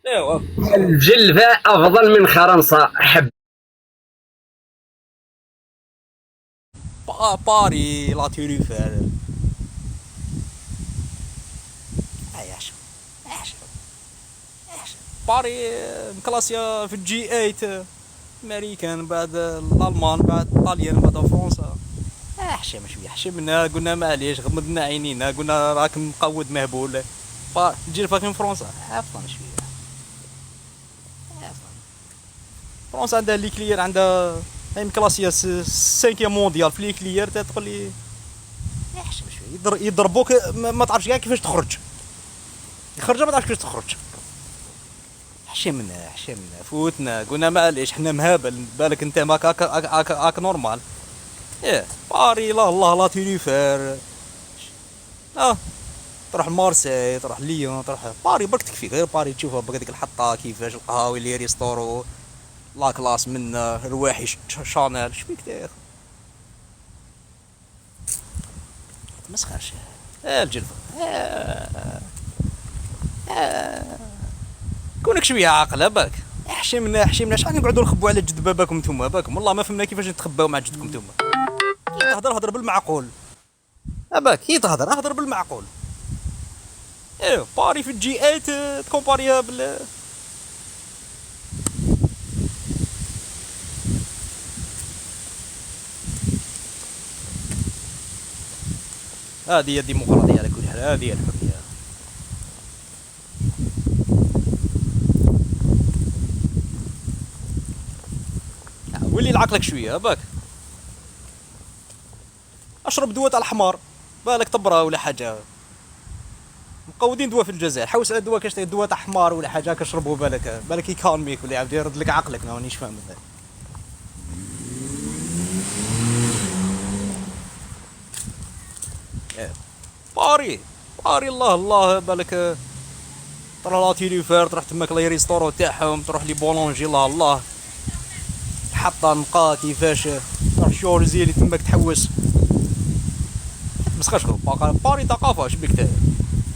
ايوا الجلفة أفضل من فرنسا. حب باري لا توريفال. عايش عايش عايش. باري مكلاسيا في الجي 8، امريكان بعد الالمان بعد الطاليان بعد فرنسا. حشم شويه حشمنا قلنا معليش غمضنا عينينا قلنا راك مقود مهبول. تجي فاكين فرنسا عفوا شويه عفوا. فرنسا عندها لي كليير عندها هاي مكلاسيا سانكيام مونديال في لي كليير تقول لي حشم شويه يضربوك ما تعرفش كاع كيفاش تخرج. يخرج ما تعرفش كيفاش تخرج. حشمنا فوتنا قلنا معليش حنا مهابل بالك انت ماك هاك نورمال. ايه باري لا الله لا تيريفير. اه تروح مارسي تروح ليون تروح باري برك تكفيك غير باري تشوفها بهذيك الحطه كيفاش القهاوي اللي ريستورو لا كلاس من رواحي شانيل شبيك داير مسخرش. الجلفه كونك شويه عاقل بالك. حشمنا شحال نقعدوا نخبوا على جد باباكم نتوما باكم والله ما فهمنا كيفاش نتخباو مع جدكم نتوما. كي هضر بالمعقول. اباك كي هضر بالمعقول. ايه باري في الجي 8 تكومباريها بال هذه هي الديمقراطيه على كل حال. هذه هي الحريه. ولي لعقلك شويه باك. اشرب دواء تاع الحمار بالك طبره ولا حاجه. مقودين دواء في الجزائر حوس على دواء كاش دواء تاع حمار ولا حاجه كشربه بالك يكالميك ولا يعاود يرد لك عقلك ما مانيش فاهم هذا. إيه. باري الله بالك تروح لا تيليفير تروح تماك لي ريستورو تاعهم تروح لي بولونجي الله حطه نقا كيفاش تروح شورزي اللي تماك تحوس مسخاش باري ثقافه شبيك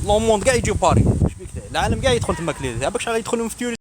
لو موند كاع يجيو باري شبيك العالم كاع يدخل تماك ليه باك شحال يدخلون في